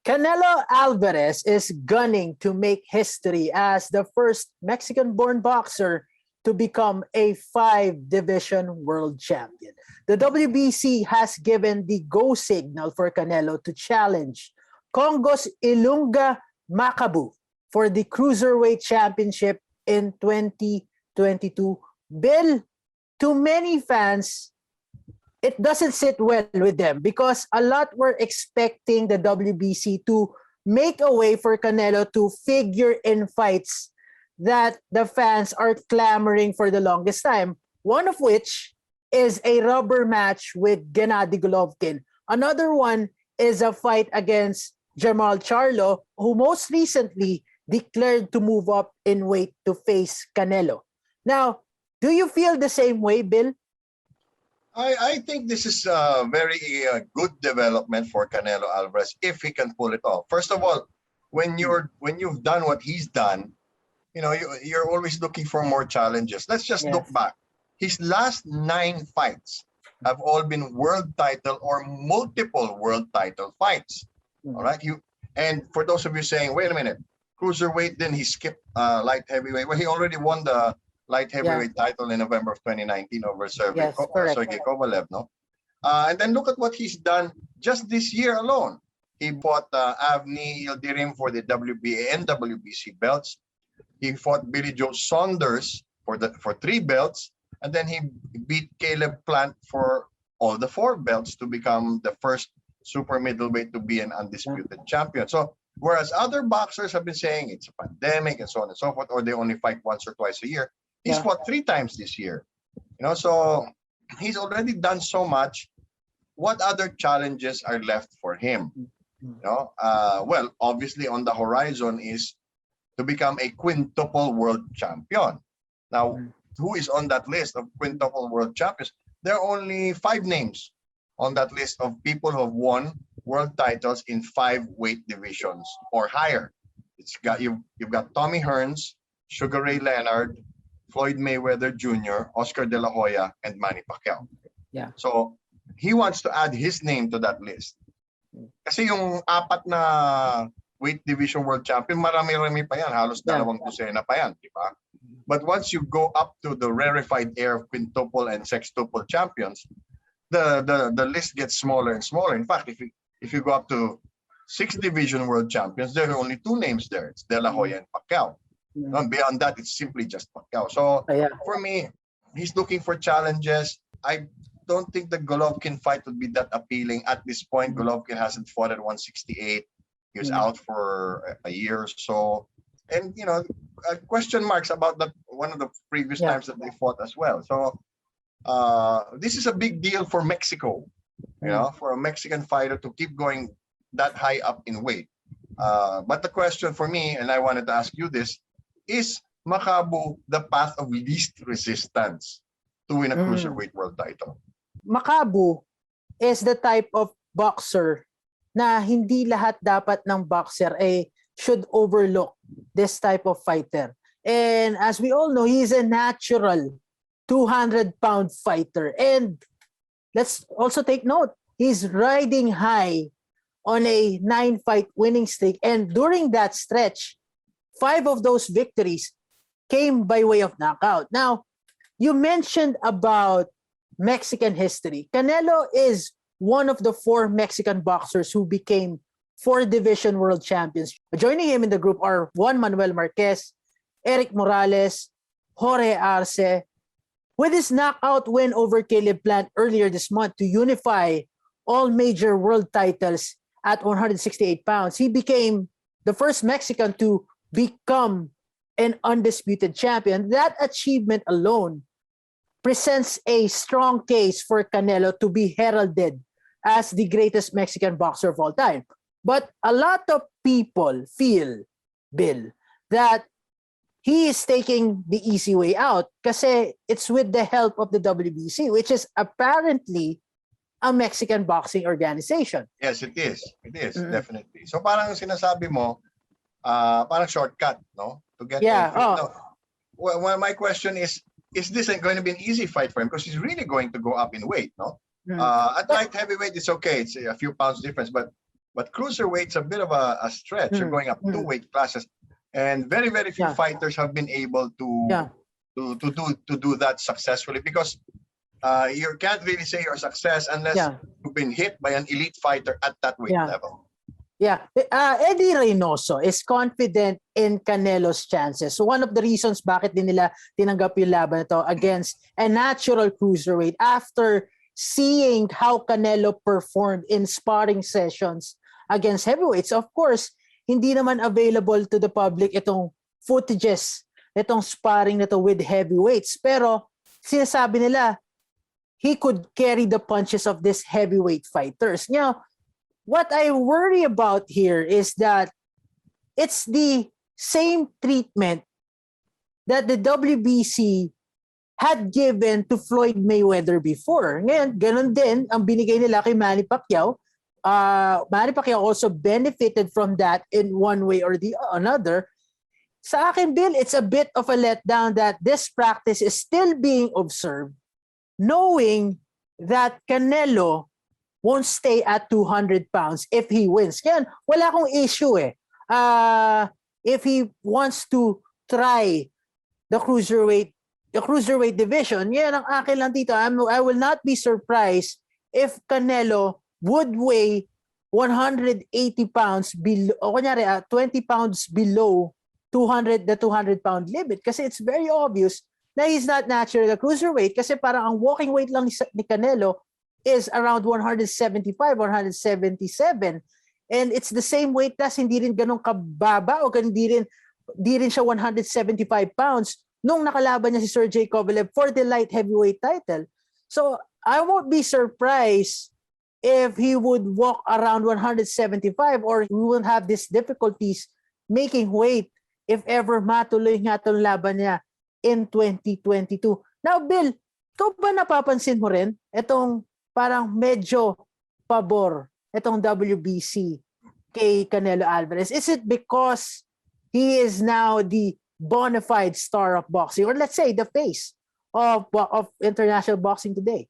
Canelo Alvarez is gunning to make history as the first Mexican-born boxer to become a 5-division world champion. The WBC has given the go signal for Canelo to challenge Congo's Ilunga Makabu for the cruiserweight championship in 2022. Bill, to many fans, it doesn't sit well with them because a lot were expecting the WBC to make a way for Canelo to figure in fights that the fans are clamoring for the longest time. One of which is a rubber match with Gennady Golovkin. Another one is a fight against Jermall Charlo, who most recently declared to move up in weight to face Canelo. Now, do you feel the same way, Bill? I think this is a very good development for Canelo Alvarez if he can pull it off. First of all, when you've done what he's done, you know you're always looking for more challenges. Let's just look back. His last 9 fights have all been world title or multiple world title fights. All right, and for those of you saying, wait a minute, cruiserweight, then he skipped light heavyweight. Well, he already won the light heavyweight title in November of 2019 over Sergey Kovalev, no? And then look at what he's done just this year alone. He fought Avni Yildirim for the WBA and WBC belts. He fought Billy Joe Saunders for 3 belts, and then he beat Caleb Plant for all the 4 belts to become the first super middleweight to be an undisputed champion. So whereas other boxers have been saying it's a pandemic and so on and so forth, or they only fight once or twice a year, he's fought 3 times this year. You know, so he's already done so much. What other challenges are left for him? You know, well, obviously on the horizon is to become a quintuple world champion. Now, who is on that list of quintuple world champions? There are only 5 names on that list of people who have won world titles in 5 weight divisions or higher. You've got Tommy Hearns, Sugar Ray Leonard, Floyd Mayweather Jr., Oscar De La Hoya, and Manny Pacquiao. Yeah. So he wants to add his name to that list. Kasi yung 4 na weight division world champion, marami-rami pa yan. Halos 2 dosena pa yan, di ba? But once you go up to the rarefied air of quintuple and sextuple champions, the list gets smaller and smaller. In fact, if you go up to 6 division world champions, there are only 2 names there. It's De La Hoya and Pacquiao. And beyond that, it's simply just Pacquiao. So for me, he's looking for challenges. I don't think the Golovkin fight would be that appealing at this point. Golovkin hasn't fought at 168. He was out for a year or so. And, you know, question marks about that one of the previous times that they fought as well. So this is a big deal for Mexico, you know, for a Mexican fighter to keep going that high up in weight. But the question for me, and I wanted to ask you this, is Makabu the path of least resistance to win a cruiserweight world title? Makabu is the type of boxer na hindi lahat dapat ng boxer should overlook this type of fighter. And as we all know, he's a natural 200-pound fighter. And let's also take note, he's riding high on a 9-fight winning streak. And during that stretch, 5 of those victories came by way of knockout. Now, you mentioned about Mexican history. Canelo is one of the 4 Mexican boxers who became 4-division world champions. Joining him in the group are Juan Manuel Marquez, Eric Morales, Jorge Arce. With his knockout win over Caleb Plant earlier this month to unify all major world titles at 168 pounds, he became the first Mexican to become an undisputed champion. That achievement alone presents a strong case for Canelo to be heralded as the greatest Mexican boxer of all time. But a lot of people feel, Bill, that he is taking the easy way out kasi it's with the help of the WBC, which is apparently a Mexican boxing organization. Yes, it is. It is, definitely. So parang sinasabi mo, parang shortcut, no? To get no. Well, my question is this going to be an easy fight for him? Because he's really going to go up in weight, no? At light heavyweight, it's okay. It's a few pounds difference. But But cruiserweight's a bit of a stretch. You're going up 2 weight classes, and very few fighters have been able to do that successfully, because you can't really say you're a success unless you've been hit by an elite fighter at that weight level. Yeah, Eddie Reynoso is confident in Canelo's chances. So one of the reasons bakit din nila tinanggap yung laban ito against a natural cruiserweight after seeing how Canelo performed in sparring sessions against heavyweights. Of course, hindi naman available to the public itong footages, itong sparring nito with heavyweights. Pero sinasabi nila, he could carry the punches of these heavyweight fighters. Now, what I worry about here is that it's the same treatment that the WBC had given to Floyd Mayweather before. Ngayon, ganun din ang binigay nila kay Manny Pacquiao. Manny Pacquiao also benefited from that in one way or the another. Sa akin, Bill, it's a bit of a letdown that this practice is still being observed, knowing that Canelo won't stay at 200 pounds if he wins. Kaya wala akong issue eh. If he wants to try the cruiserweight division, yan ang akin lang dito. I will not be surprised if Canelo would weigh 180 pounds below, o kunyari 20 pounds below the 200 pound limit, kasi it's very obvious na he's not naturally a cruiserweight, kasi parang ang walking weight lang ni Canelo is around 175, 177. And it's the same weight class, hindi rin ganun kababa o hindi rin siya 175 pounds nung nakalaban niya si Sergey Kovalev for the light heavyweight title. So I won't be surprised if he would walk around 175, or we will have these difficulties making weight if ever matuloy nga itong laban niya in 2022. Now, Bill, ito ba napapansin mo rin itong parang medyo pabor itong WBC kay Canelo Alvarez? Is it because he is now the bona fide star of boxing, or let's say the face of international boxing today?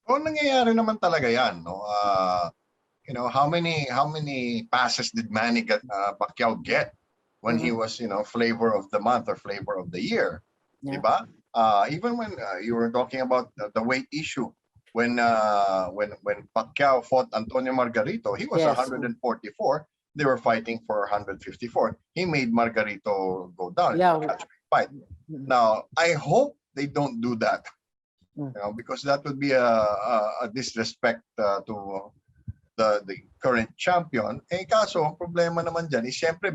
Oh, nangyayari naman talaga yan, no? How many passes did Manny Pacquiao get when he was, flavor of the month or flavor of the year? Yeah. Diba? Even when you were talking about the weight issue, when Pacquiao fought Antonio Margarito, he was 144. They were fighting for 154. He made Margarito go down. Yeah. Fight. Now, I hope they don't do that, because that would be a disrespect to the current champion. Kaso ang problema naman dyan is siyempre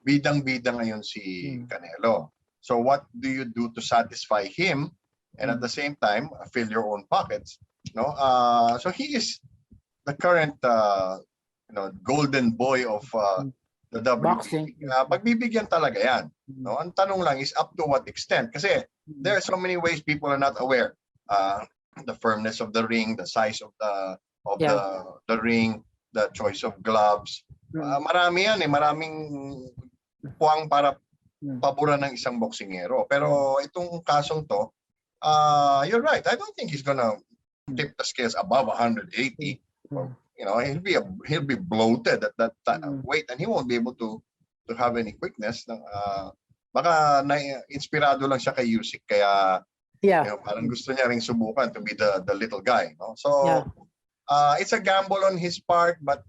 bidang-bidang ngayon si Canelo. So what do you do to satisfy him and at the same time fill your own pockets? So he is the current golden boy of the WBC. Pagbibigyan talaga yan. No? Ang tanong lang is up to what extent? Kasi there are so many ways people are not aware. The firmness of the ring, the size of the ring, the choice of gloves. Marami yan eh. Maraming puwang para paboran ng isang boksingero. Pero itong kasong to, you're right. I don't think he's gonna tip the scales above 180. He'll be bloated at that weight, and he won't be able to have any quickness. Baka na-inspirado lang siya kay Usyk, kaya parang gusto niya ring subukan to be the little guy. No? So it's a gamble on his part, but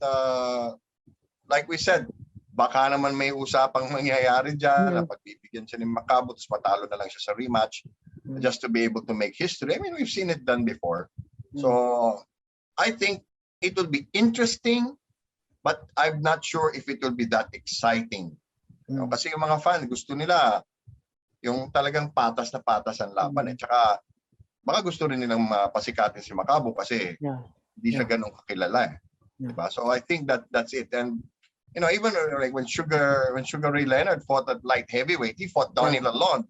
like we said, baka naman may usapang mangyayari dyan na pagbibigyan siya ni Macabo, tapos matalo na lang siya sa rematch just to be able to make history. I mean, we've seen it done before. So I think it will be interesting, but I'm not sure if it will be that exciting. Kasi yung mga fan, gusto nila yung talagang patas na patas ang laban. Tsaka baka gusto rin nilang mapasikatin si Macabo kasi hindi siya ganun kakilala. Diba? So I think that's it. And even like when Sugar Ray Leonard fought at light heavyweight, he fought Donnie Lalonde.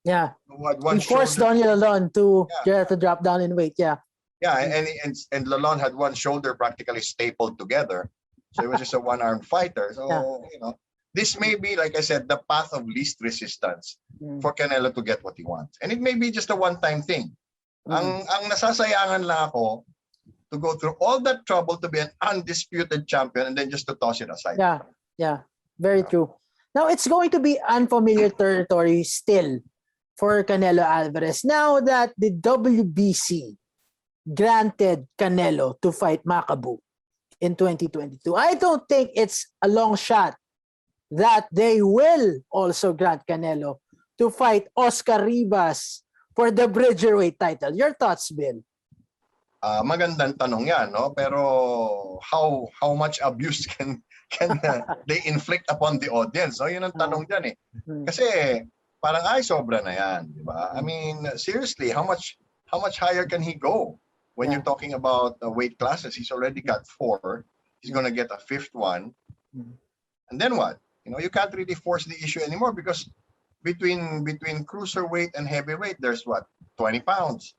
Yeah. He forced Donnie Lalonde to drop down in weight. Yeah. Yeah, and Lalonde had one shoulder practically stapled together. So it was just a one-armed fighter. So, this may be, like I said, the path of least resistance for Canelo to get what he wants. And it may be just a one-time thing. Ang nasasayangan lang ako, to go through all that trouble to be an undisputed champion and then just to toss it aside. Yeah, very true. Now, it's going to be unfamiliar territory still for Canelo Alvarez now that the WBC granted Canelo to fight Makabu in 2022. I don't think it's a long shot that they will also grant Canelo to fight Oscar Rivas for the Bridgerweight title. Your thoughts, Bill? Magandang tanong yan, no? Pero how much abuse can they inflict upon the audience? No, yun ang tanong diyan eh. Kasi parang sobra na yan, di ba? I mean, seriously, how much higher can he go? When you're talking about weight classes, he's already got 4. He's gonna get a 5th one. And then what? You know, you can't really force the issue anymore because between cruiserweight and heavyweight, there's what, 20 pounds.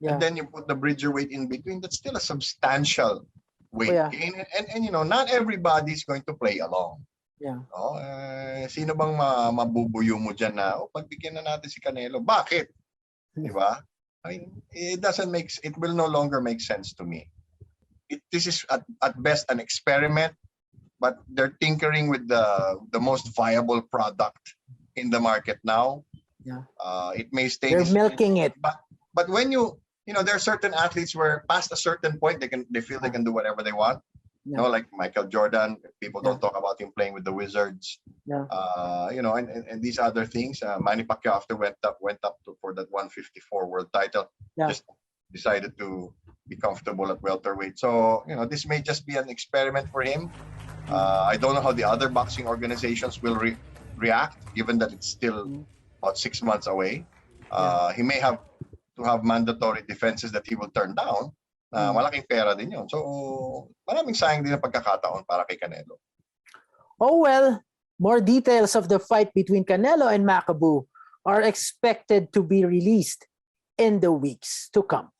And then you put the Bridgerweight in between. That's still a substantial weight gain. And you know, not everybody's going to play along. No? Sino bang mabubuyo mo dyan na, pagbigyan na natin si Canelo? Bakit? Di ba? I mean, it will no longer make sense to me. This is at best an experiment, but they're tinkering with the most viable product in the market now. It may stay. They're milking it. But when you know, there are certain athletes where past a certain point they feel they can do whatever they want. You know, like Michael Jordan. People don't talk about him playing with the Wizards. You know, and these other things. Manny Pacquiao after went up for that 154 world title. Just decided to be comfortable at welterweight. So you know, this may just be an experiment for him. I don't know how the other boxing organizations will react, given that it's still about 6 months away. He may have to have mandatory defenses that he will turn down. Malaking pera din yun. So, maraming sayang din ang pagkakataon para kay Canelo. Oh well, more details of the fight between Canelo and Makabu are expected to be released in the weeks to come.